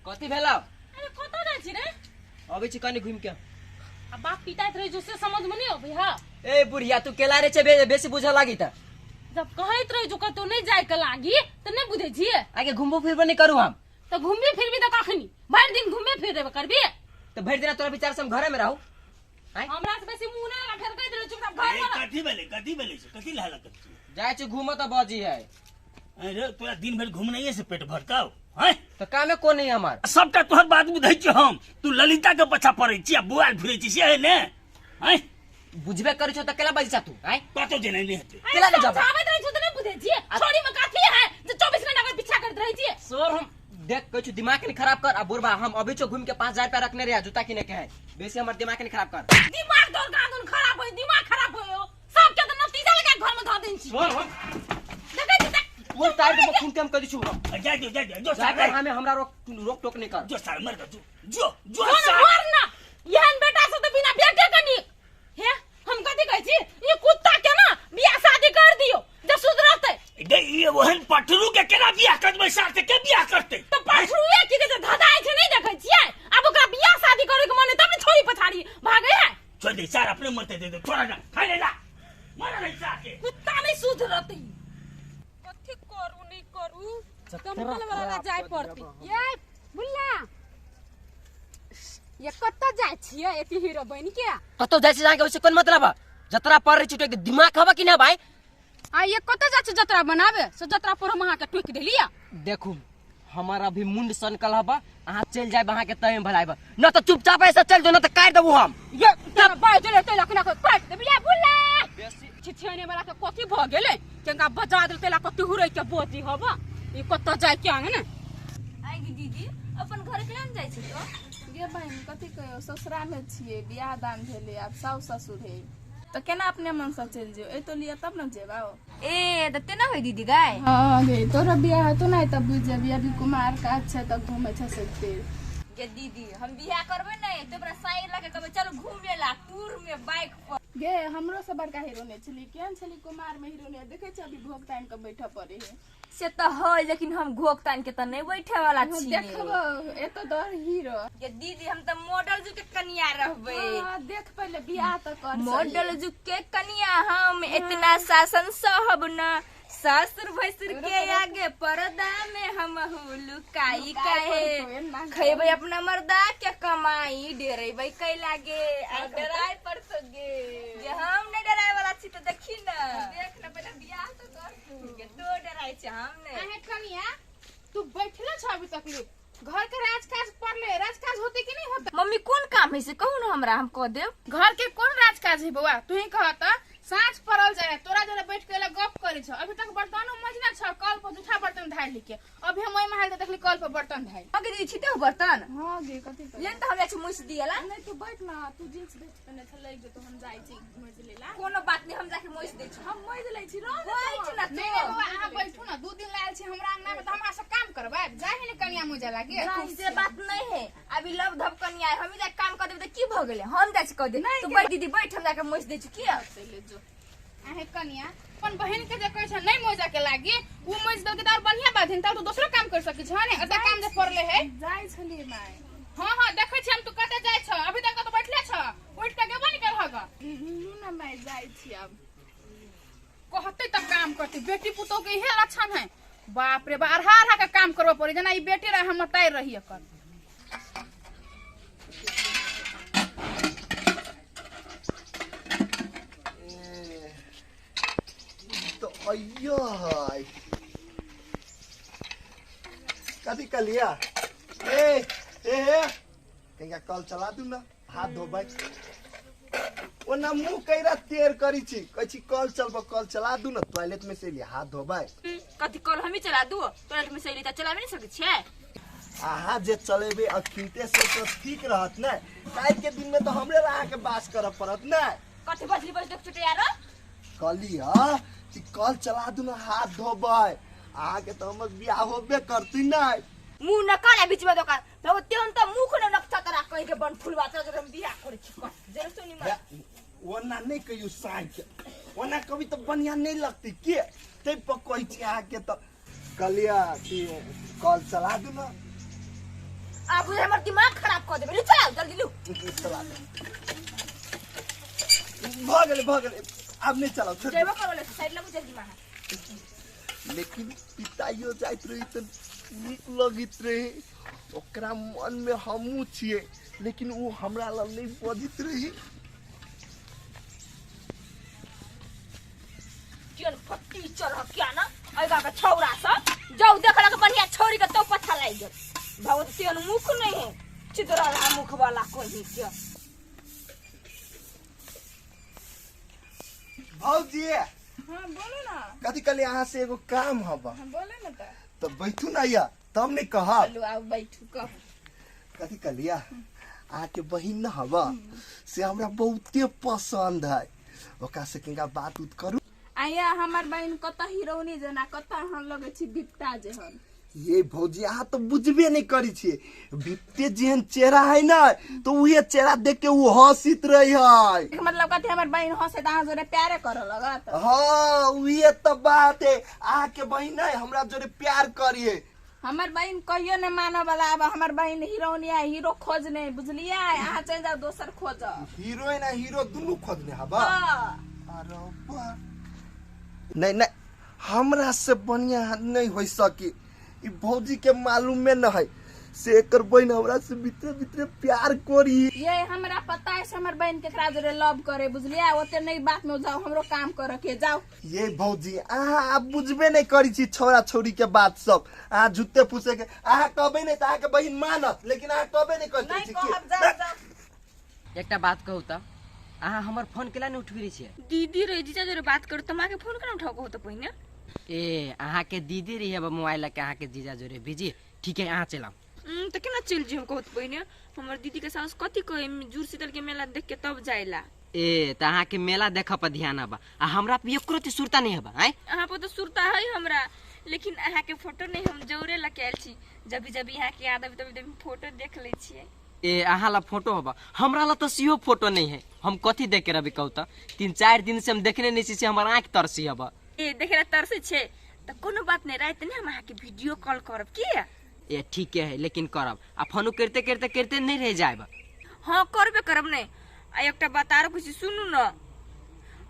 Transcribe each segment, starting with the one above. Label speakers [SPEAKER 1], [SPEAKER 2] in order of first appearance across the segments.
[SPEAKER 1] कथी भेला?
[SPEAKER 2] अरे कत जाय छी रे?
[SPEAKER 1] अबे छी कनी घुम के।
[SPEAKER 2] अब बाप पिताइत रहे जो से समझ में नहीं आबे हा।
[SPEAKER 1] ए बुढ़िया तू केला रे छे बेसी बुझा लागी त।
[SPEAKER 2] जब कहैत रहे जो कतो नहीं जाय के लागी त नहीं बुझे छी।
[SPEAKER 1] आगे घुमबो फिरबो नहीं करू हम।
[SPEAKER 2] तो घूमबी फिरबी त कखनी? भर दिन घूमे फिरे करबी।
[SPEAKER 1] तो भर दिन तोरा विचार से हम घरे में रहू।
[SPEAKER 2] हमरा से बेसी मुंह ना लगा फेर कहैत रहे चुपचाप घर में।
[SPEAKER 3] कथी भेले से कथी लाला करती
[SPEAKER 1] जाय छी घूमो त बाजी है।
[SPEAKER 3] अरे तोरा दिन भर घूमनाइए से पेट भरकाओ हैं?
[SPEAKER 1] तो कामे को नहीं हमार।
[SPEAKER 3] सबटा तोहर बात बुझै छी हम। तू ललिता के पछा पड़ै छी आ बुआल फिरै छी से है ने? हैं?
[SPEAKER 1] बुझबे करै छौ त केला बजी जा तू, हैं?
[SPEAKER 3] कतो जेने नहीं हेते।
[SPEAKER 1] केला ले जाबे।
[SPEAKER 2] समझावत रहे छो त नहीं बुझे छी। छोड़ी में काफी है जो 24 घंटा के पीछा करत रहे छी।
[SPEAKER 1] सर हम देख कछु दिमाग नहीं खराब कर। आ बुरबा हम अभी चो घूम के 5000 रुपया रखने रे जूता किने के है। बेसी हमर दिमाग नहीं खराब कर।
[SPEAKER 2] दिमाग तोर कादुन खराब होई, दिमाग खराब होयो। सब के त नतीजा लगा घर में धर देन छी।
[SPEAKER 1] सर हम
[SPEAKER 2] देखै छी
[SPEAKER 1] वो टाइट में खून के हम कदी छु।
[SPEAKER 3] जा जो
[SPEAKER 1] जाकर हमें हमरा रोक टोक नहीं कर।
[SPEAKER 3] जो साल मर गयो जो
[SPEAKER 2] और ना यहन बेटा से तो बिना बेटे कनी हे हम कथि कहै छी ई कुत्ता के ना बियाह शादी कर दियो जे सुधरते।
[SPEAKER 3] दे ये वहन पटरू के केना बियाह करबै साथे के बियाह करते?
[SPEAKER 2] तो पटरुए की जे धदाई छै नहीं देखै छियै। अब ओकरा बियाह शादी करे के माने तब ने छोरी पछाड़ी भागे है।
[SPEAKER 3] छोड़ दे सार अपने मरते दे छोड़ा ना खाई ले ला मर नहीं साथे।
[SPEAKER 2] कुत्ता नहीं सुधरते। कथि करू नहीं करू कंपल वाला जाय पड़ती। ये बुल्ला ये कत्ता जाय छियै एती हीरो बन के?
[SPEAKER 1] कतो जाय छी जाके ओसे कोन मतलब है? जतरा पर रही छुटे के दिमाग हवा कि ना भाई?
[SPEAKER 2] आ ये कत्ता जाय छ जतरा बनावे से जतरा पर हम अहाँ के टोक देलिया।
[SPEAKER 1] देखू हमारा अभी मुंड सनकल हबा। अहाँ चल जाए वहां के तय में भलाइबा न तो चुपचाप ऐसे चल जो न तो काट देबू हम।
[SPEAKER 2] ये तेरा बाय चले तेला कना काट दे बिया बुल्ला। छिछने वाला के कथि भ गेले केंगा बजा देल तेला कथि हुरै के बोती हबा। ई कत्ता जाय के आंगे ने
[SPEAKER 4] आई दीदी अपन घर केहन जाय छी तो?
[SPEAKER 5] गे बहन कथी कहियो ससुरा में छिए बियाह दान भेले अब साउस ससुर है तो केना अपने मन से चल जियो ए तो लिया तब न जेबाओ।
[SPEAKER 4] ए त तेना होई दीदी गाय।
[SPEAKER 5] हां गे तोरा बियाह तो नहीं तब बुझ जेबी अभी कुमार का अच्छे तक घूमे छ सकते।
[SPEAKER 4] गे दीदी हम बियाह करबे नहीं तो ओकरा साइड लाके कहबे चलो घूमे ला टूर में बाइक पर।
[SPEAKER 5] गे हमरो से बड़का हीरो ने छली केन छली कुमार में हीरो ने देखे छ अभी भोग टाइम के बैठा पड़े है
[SPEAKER 4] से तो है लेकिन हम घोक तान के त नहीं बैठे वाला छी।
[SPEAKER 5] देखबो ए तो दर हीरो।
[SPEAKER 4] गे दीदी हम त मॉडल जुग के कनिया रहबे।
[SPEAKER 5] हां देख पहले बियाह तो कर
[SPEAKER 4] मॉडल जुग के कनिया हम इतना शासन सहब न ससुर भसुर के आगे पर्दा में हम लुकाई काहे खइबे अपना मर्दा के कमाई डेरेबे कै लागे आ डराय पर तो गे हम नहीं डराय वाला छी तो देखी न देख न पहले बियाह तो कर तू के तो डराय छी हम ने।
[SPEAKER 5] अहे कनिया तू बैठले छ अभी तक ले घर के राजकाज पड़ले राजकाज होते कि नहीं होता?
[SPEAKER 4] मम्मी कौन काम है से कहू न हमरा हम कह देब।
[SPEAKER 5] घर के कौन राजकाज है बउआ तू ही कह त साँझ पड़ल जाए तोरा जरा बैठ के गप करे छ अभी तक बर्तन मजना छ कल पर जूठा बर्तन धाइ लिके अभी हम ओइ महल देखली कल पर बर्तन धाइ।
[SPEAKER 4] अगे दी छिते हो बर्तन
[SPEAKER 5] हां गे कथि कर
[SPEAKER 4] लेन त हम छ मुस दियला
[SPEAKER 5] नहीं तू बैठ ना तू जींस बेच पहने छ लइ जे तो हम जाई छी मज लेला
[SPEAKER 4] कोनो बात नहीं हम जाके मुस दे छी
[SPEAKER 5] हम मज लइ छी रो
[SPEAKER 4] बैठ ना तू।
[SPEAKER 5] नहीं बउआ अहाँ बैठू ना 2 दिन लायल छी हमरा अंगना में त हमरा सब काम करबै जाहि ने कनिया मुजा लागे।
[SPEAKER 4] से बात नहीं है अभी लव धप कनिया है हम ही जाके काम कर देब त की भ गेले हम जाके कह दे तू बैठ दीदी बैठ हम जाके मुस दे छी की
[SPEAKER 5] ले जो आहे कनिया अपन बहन के जे कहै छ नहीं मोजा के लागी उ मोज दो के त और बढ़िया बात है त तू दूसरा काम कर सकै छ ने एता काम जे पड़ले है जाय छली माय। हां देखै छी हम तू कते जाय छ अभी तक तो बैठले छ उठ के गेबो नहीं करहग ना मैं जाय छी अब कहते त काम करते बेटी पुतो के हे लक्षण है बाप रे बार हार के काम करबो पड़ी जना ई बेटी रह हम तैयार रहिए कर।
[SPEAKER 6] अयो हाय कथी कर लिया ए कहीं कल चला दू ना हाथ धोबै ओना मुंह कैरा तेर करी छी कहै छी कल चला दू ना टॉयलेट में से लिया हाथ धोबै
[SPEAKER 4] कथि कल हम ही चला दू टॉयलेट में से ली त चलाबे नहीं सकै छै।
[SPEAKER 6] आहा जे चलेबे अखिनते से तो ठीक रहत ना काल के दिन में तो हमरे रहा के बास कर पड़त ना
[SPEAKER 4] कथि बजली बज देख छुटे यार
[SPEAKER 6] कलिया कि कल चला दू ना हाथ धोबै आहा के तो हमर बियाह होबे करती ना
[SPEAKER 4] मुंह न काला बीच में दुकान तो तेन त मुख न नक्शा करा कह के बन फुलवा तर हम बियाह करे छी कर जरे सुनी मत
[SPEAKER 6] ओना नहीं कहियो साँझ के ओना कभी तो बढ़िया नहीं लगती के ते पकई छी आहा के तो कलिया कि कल चला दू ना
[SPEAKER 4] आप हमर दिमाग खराब कर देबे। चल जल्दी लू।
[SPEAKER 6] चला भागले अब नहीं चलाओ छोड़।
[SPEAKER 4] जेबो करले साइड लगू जल्दी मां।
[SPEAKER 6] लेकिन पिताइयो जाइत रही तो नीक लगित रहे, ओकरा मन में हमू छिए, लेकिन वो हमरा लग नहीं बजित रही।
[SPEAKER 4] चल फट्टी चल क्या ना आइगा का छौरा सब जाऊ देखला के बढ़िया छोरी के तो पछा लाग गेल। भगवती अन मुख नहीं है, चिदरा रहा मुख वाला कोई क्या।
[SPEAKER 6] भौजी
[SPEAKER 5] हाँ बोलो ना।
[SPEAKER 6] कथी कल यहाँ से एगो काम हबा,
[SPEAKER 5] हाँ बोले ना
[SPEAKER 6] तो बैठू ना या तब नहीं कहा
[SPEAKER 5] चलो आओ बैठू कह।
[SPEAKER 6] कथी कलिया आके बहिन न हबा से हमरा बहुते पसंद है, ओकरा से केगा बात उत करू।
[SPEAKER 5] आया हमार बहन कत हीरोइनी जना कत हम लगे छी बिपता जे हम।
[SPEAKER 6] ये भौजी अहाँ तो बुझबे नहीं करी छिए, बिपते जेहन चेहरा है ना तो उहे चेहरा देख के वो हंसित रही है।
[SPEAKER 5] मतलब कथी हमार बहन हंसे त अहाँ जोरे प्यारे कर लगत।
[SPEAKER 6] हाँ उहे तो बात है, आके बहिन है हमरा जोरे प्यार करिए।
[SPEAKER 5] हमार बहन कहियो न मानो वाला। अब हमार बहन हीरोइनी है, हीरो खोज नहीं बुझलिए। अहाँ चल जाओ दोसर खोज।
[SPEAKER 6] हीरोइन आ हीरो दुनू खोजने हबा।
[SPEAKER 5] हाँ।
[SPEAKER 6] अरे बा नहीं नहीं हमरा से बढ़िया नहीं हो सकी। ई भौजी के मालूम में न है से एकर बहन हमरा से भीतर भीतर प्यार करी।
[SPEAKER 5] ये हमरा पता है से हमार बहन केकरा जोरे लव करे बुझलिए। ओते नहीं बात में जाओ, हमरो काम करे के जाओ।
[SPEAKER 6] ये भौजी अहाँ बुझबे नहीं करी छी छोरा छोरी के बात सब। अहाँ झुत्ते पूछे के अहाँ कहबे नहीं तो अहाँ के बहन मानत, लेकिन अहाँ कहबे नहीं करते छी की।
[SPEAKER 1] एकटा बात कहू त अहाँ हमर फोन केला नहीं उठबी छियै?
[SPEAKER 4] दीदी रे जीजा जोरे बात करू त मां के फोन करा उठाओ हो त पहिने।
[SPEAKER 1] ए अहाँ के दीदी रही है मोबाइल के अहाँ के जीजा जोरे बिजी। ठीक है अहाँ चलाओ।
[SPEAKER 4] त केना चल जी हम कहत पहिने। हमर दीदी के सास कथी कहे जुर शीतल के मेला देख के तब जाइला।
[SPEAKER 1] ए त अहाँ के मेला देखा पर ध्यान हबा आ हमरा पे एको रति सुरता नहीं हबा। आय
[SPEAKER 4] अहाँ पर तो सुरता है हमरा, लेकिन अहाँ के फोटो नहीं हम जोरे लके आइल छी। जब यहाँ के याद आबे तब फोटो देख ले छिए।
[SPEAKER 1] ए अहाँ ला फोटो हबा, हमरा ला तो सियो फोटो नहीं है। हम कथी देख के रबी कहू त 3-4 दिन से हम देखने नहीं छी से हमर आंख तरसी हबा।
[SPEAKER 4] ए देखेला तरसे छे त कोनो बात नहीं रात ने हम अहाँ के वीडियो कॉल करब की।
[SPEAKER 1] ए ठीक है लेकिन करब आ फोन करते करते करते नहीं रह जाएब।
[SPEAKER 4] हां करबे करब ने। आ एकटा बात आरो कुछ सुनू न,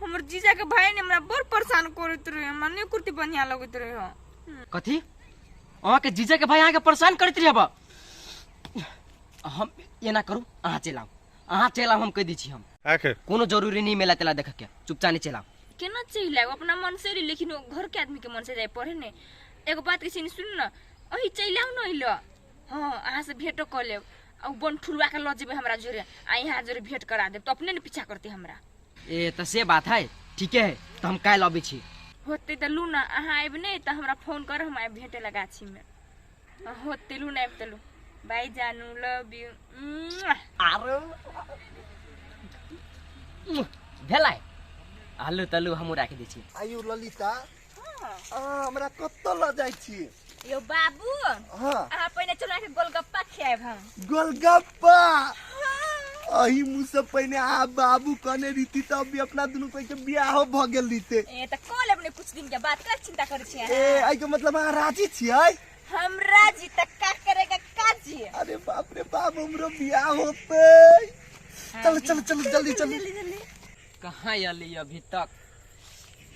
[SPEAKER 4] हमर जीजा के भाई ने हमरा बड़ परेशान करत रहे। हमरा नहीं कुर्ती बढ़िया लगत रहे हो।
[SPEAKER 1] कथी अहाँ के जीजा के भाई अहाँ के परेशान करत रही हबा? हम ये ना करू, अहाँ चलाओ हम कह दी छी। हम कोनो जरूरी नहीं मेला तेला देख के चुपचाप नहीं चलाओ।
[SPEAKER 4] केना चाहिए अपना मन से, लेकिन घर के आदमी के मन से जाए पढ़े ने। एगो बात के सुन न, अही चल आओ न इलो। हां अहाँ से भेंटो कर लेब आ बन ठुलवा के ल जेबे हमरा जोरे आ यहाँ जोरे भेंट करा देब तो अपने ने पीछा करते हमरा।
[SPEAKER 1] ए त से बात है, ठीक है तो हम काल आबै छी।
[SPEAKER 4] होते त लू ना, अहाँ आइब नहीं तो हमरा फोन कर, हम आइब भेंटे लगा छी में। होते लू ना आइब त लू। बाय जानू, लव यू।
[SPEAKER 1] आरो भेलाय आलू तलू हम राख दै छी।
[SPEAKER 6] आयु ललिता हमरा कत ल जाय छी?
[SPEAKER 4] यो बाबू
[SPEAKER 6] हां
[SPEAKER 4] अहाँ पहिने चला के गोलगप्पा खाएब हम।
[SPEAKER 6] गोलगप्पा अही मुँह से पहले आ बाबू कने रीति तब भी अपना दुनू कोई के बियाह भ गेल रीते।
[SPEAKER 4] ए त कॉल अपने कुछ दिन के बाद का चिंता करे छी।
[SPEAKER 6] ए आई के मतलब अहाँ राजी छियै?
[SPEAKER 4] हम राजी त का करेगा काजी।
[SPEAKER 6] अरे बाप रे बाप हमरो बियाह होते। चल चल चल जल्दी जल्दी।
[SPEAKER 1] कहाँ आली अभी तक?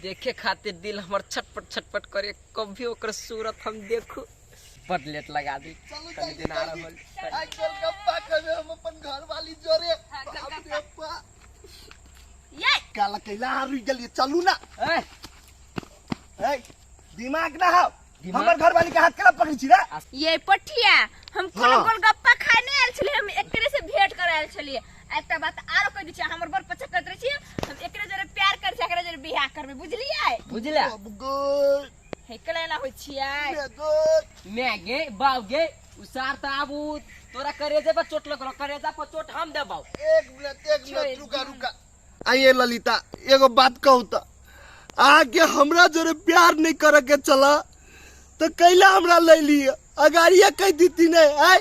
[SPEAKER 1] देखे खातिर दिल हमर छटपट छटपट करे, कभी ओकर सूरत हम देखू। बड़ लेट लगा दी, कभी दिन आ रहल।
[SPEAKER 6] आई गोलगप्पा खाबे हम अपन घर वाली जोरे। बाप रे बाप
[SPEAKER 4] ये
[SPEAKER 6] काला कैला रुक गेलिए, चलू ना।
[SPEAKER 1] ए
[SPEAKER 6] ए दिमाग ना हो, हमर घर वाली के हाथ केना पकड़ी छी रे?
[SPEAKER 4] ये पठिया हम कोनो
[SPEAKER 6] हाँ।
[SPEAKER 4] गोलगप्पा खाने आयल छलिए, हम एकरे से भेंट करे आयल छलिए। एकटा बात आरो कह दी छी, हमर बड़ पछा करत रही छी, हम एकरे जरे प्यार कर छी, एकरे जरे बियाह करबे बुझलिए।
[SPEAKER 1] बुझला
[SPEAKER 6] अब गुड
[SPEAKER 4] हेकले ना होय छियै।
[SPEAKER 6] गुड
[SPEAKER 1] मैं गे बाव गे उसार त आबू तोरा करेजे पर चोट लगलो, करेजा पर चोट हम देबौ।
[SPEAKER 6] एक मिनट रुका रुका। आइए ललिता एगो बात कहू त, आगे हमरा जोरे प्यार नहीं करे के चला तो कैला हमरा ले लिए अगाड़िया कह दीती नहीं। आय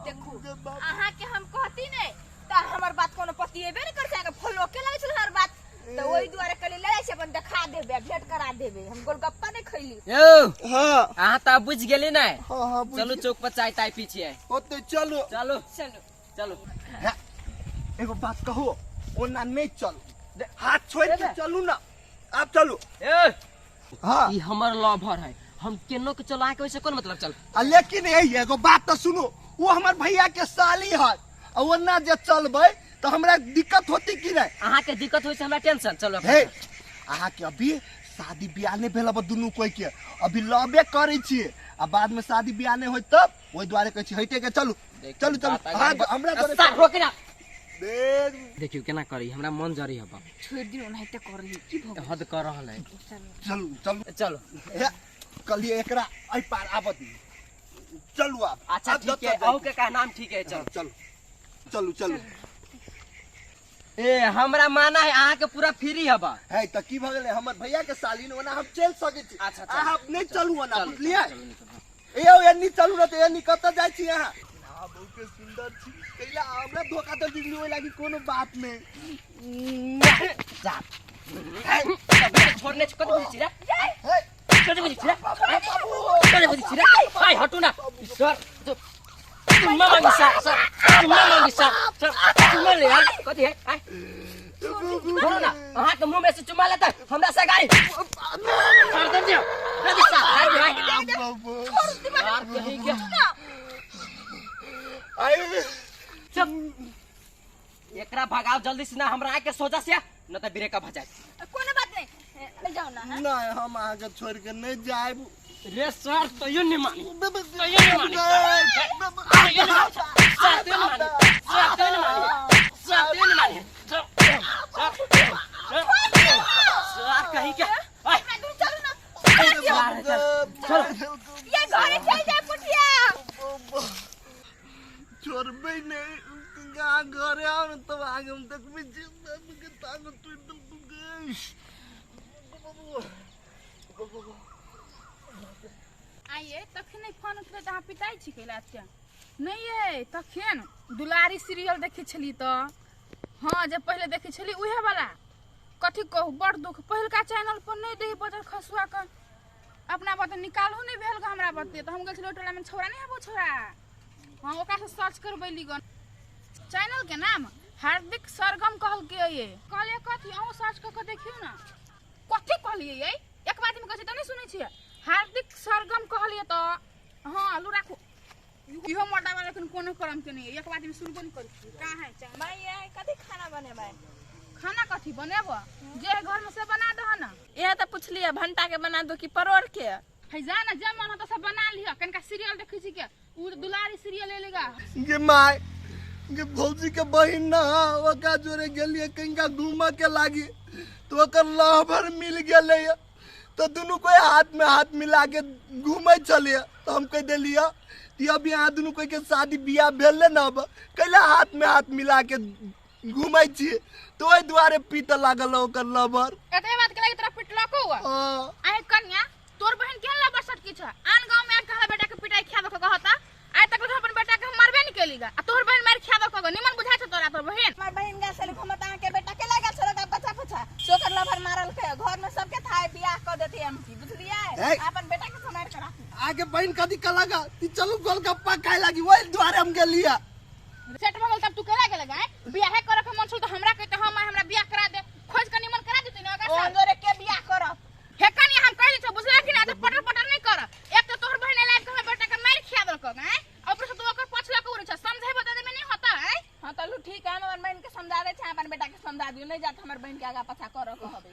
[SPEAKER 4] देखू अहाँ के हम कहती नहीं त हमर बात कोनो पतिएबे नहीं कर सके, फॉलो के लागै छल हर बात। तो वही द्वारे कल ले से अपन दिखा देबे भेंट करा देबे हम गोलगप्पा नहीं खइली
[SPEAKER 1] यो
[SPEAKER 6] हाँ
[SPEAKER 1] अहाँ तो बुझ गेली ना
[SPEAKER 6] हाँ हाँ बुझ
[SPEAKER 1] चलो चौक पर चाय ताय पीछे
[SPEAKER 6] होते चलो
[SPEAKER 1] चलो
[SPEAKER 4] चलो
[SPEAKER 1] चलो
[SPEAKER 6] हाँ, एगो बात कहो ओना नहीं चल हाथ छोड़ के चलू ना आप चलो
[SPEAKER 1] ए
[SPEAKER 6] हाँ
[SPEAKER 1] ई हमर लवर है हम केनो के चला के वैसे कौन मतलब चल
[SPEAKER 6] लेकिन यही एगो बात तो सुनो वो हमार भैया के साली है और ओना जे चलबे तो हमरा दिक्कत होती कि नहीं
[SPEAKER 1] अहाँ के दिक्कत होई से हमरा टेंशन चलो
[SPEAKER 6] हे अहाँ के अभी शादी ब्याह नहीं भेल दुनू कोई के अभी लवे करे छिए आ बाद में शादी ब्याह नहीं होई तब ओई द्वारे कहै छी हटे के चलू चलू चलू हाँ हमरा करे
[SPEAKER 1] स्टार्ट हो के ना
[SPEAKER 6] देख
[SPEAKER 1] देखियो केना करी हमरा मन जरी हबा
[SPEAKER 4] छोड़ दिन नहीं तो कर ली की भग
[SPEAKER 1] हद कर रहल है
[SPEAKER 6] चलू चलू
[SPEAKER 1] चलो
[SPEAKER 6] हे, कलिए एकरा आई पार आबत चलू आप
[SPEAKER 1] अच्छा
[SPEAKER 6] आप
[SPEAKER 1] ठीक है
[SPEAKER 6] जब
[SPEAKER 1] आओ के का नाम ठीक है चलो
[SPEAKER 6] चलू चलू चलू
[SPEAKER 1] ए हमरा माना है अहाँ के पूरा फ्री हबा
[SPEAKER 6] है त की भ गेलै हमर भैया के साली ने ओना हम चल सकै छी
[SPEAKER 1] अच्छा, चल।
[SPEAKER 6] अहाँ नहीं चलू ओना
[SPEAKER 1] चलू,
[SPEAKER 6] बुझलियै
[SPEAKER 1] चलू, चलू,
[SPEAKER 6] ए ओ एनी चलू न त एनी कत जाय छी अहाँ हां बहुत के सुंदर छी कैला हमरा धोखा दे दिली ओइ लागि कोनो बात नहीं
[SPEAKER 1] जा सब छोड़ने कत बुझी छी रे
[SPEAKER 6] हे
[SPEAKER 1] कत बुझी छी रे कत बुझी छी रे हाय हटू ना सर चुम्मा मांगी सर चुम्मा मांगी सर चुम्मा ले यार कथी है आय बोलो ना अहाँ के मुंह में से चुम्मा लेता हमरा से गाई सर दे दियो दे दे सर हाय यार कहीं के
[SPEAKER 6] आय
[SPEAKER 1] चुप एकरा भगाओ जल्दी से ना हमरा आके सोजा से न त ब्रेक भजाए
[SPEAKER 4] कोनो बात नहीं ले जाओ ना हाँ?
[SPEAKER 6] नहीं हम आगे छोड़ के नहीं जाएब
[SPEAKER 1] रे सर तो ये नहीं मानी तो ये नहीं मानी सर तो ये नहीं मानी सर तो ये नहीं मानी सर तो ये नहीं मानी सर कहीं के ओए
[SPEAKER 4] चलो ना
[SPEAKER 1] चलो
[SPEAKER 4] ये घरे चल जाए पुटिया
[SPEAKER 6] छोड़बे नहीं कहाँ घरे आओ न तब आगे हम तक में जिंदा के तांग टूट गई
[SPEAKER 5] आइए तखने फोन उठबे त अहाँ पिताई छी कैला क्या नहीं है तखन दुलारी सीरियल देखै छली त हाँ जब पहले देखै छली उहे वाला कथी कहू बड़ दुख पहिलका चैनल पर नहीं देही बजर खसुआ कर अपना बात निकालू नहीं भेल ग हमरा बते त हम गेल छली टोला में छोरा नहीं हेबो छोरा हां ओकरा से सर्च करबैली गन चैनल के नाम हार्दिक सरगम कहल के ये कहले कथी अहूँ सर्च क के देखियो ना कथी कहलिए ये एक बात में कहै त नहीं सुनै छियै हार्दिक सरगम कहलिए तो हाँ लू राखू इहो मोटा वाला लेकिन कोनो करम के नहीं एक बात में सुनबो नहीं करी कहाँ है चाय
[SPEAKER 4] भाई ये कथी खाना बनेबे
[SPEAKER 5] खाना कथी बनेबो जे घर में से बना दो ना
[SPEAKER 4] ये तो पूछलिए भंटा के बना दो कि परोड़ के
[SPEAKER 5] है जा ना जे मन हो तो सब बना लियो कनका सीरियल देखै छी के उ दुलारी सीरियल ले लेगा
[SPEAKER 6] ये माय ये भौजी के बहिन ना ओका जोरे गेलिए कहीं घूम के लागी तो ओकर लहबर मिल गेले तो दोनों कोई हाथ में हाथ मिला के घूमे चलिए तो हम कह दिलिए कि अब यहाँ दोनों कोई के शादी बियाह भेले ना अब कैला हाथ में हाथ मिला के घूमे छिए तो ओहि द्वारे पीत लागल ओकर लबर
[SPEAKER 5] एते बात के लागि तोरा पिटलो को हुआ आए कन्या तोर बहन केन ला बरसट की छ आन गांव में आके कहला बेटा के पिटाई खिया दो कहता आइ तक तो अपन बेटा के मारबे नहीं केलीगा आ तोर बहन मार खिया दो कगो निमन बुझाय छ तोरा तोर बहन
[SPEAKER 4] हमार बहन गा से हम ता के बेटा के लगा छोड़ का बच्चा फचा सोकर लभर मारल के घर में सबके थाए बियाह कर देती हम की बुझलिए अपन बेटा के समार के राखू
[SPEAKER 6] आगे बहन कदी का लगा ती चलो गोलगप्पा खाए लगी वही द्वारे हम गेलिए
[SPEAKER 5] सेट भगल तब तू केला गेल गाय बियाह करे के मन छल तो हमरा कहते हम हमरा बियाह करा दे खोज के निमन करा देती ना
[SPEAKER 4] ओ अंदर के बियाह करब
[SPEAKER 5] हेकनी हम कहली छ बुझला कि ना तो पटर पटर नहीं कर एक तो तोहर बहन लायक कहले बेटा के मार खिया दल क गाय ऊपर से तू ओकर पछला के उरे छ समझे बता दे में नहीं होता है
[SPEAKER 4] हां तलू ठीक है हमर बहन के समझा दे छ अपन बेटा के समझा दियो नहीं जात हमर बहन के आगा पछा कर के हबे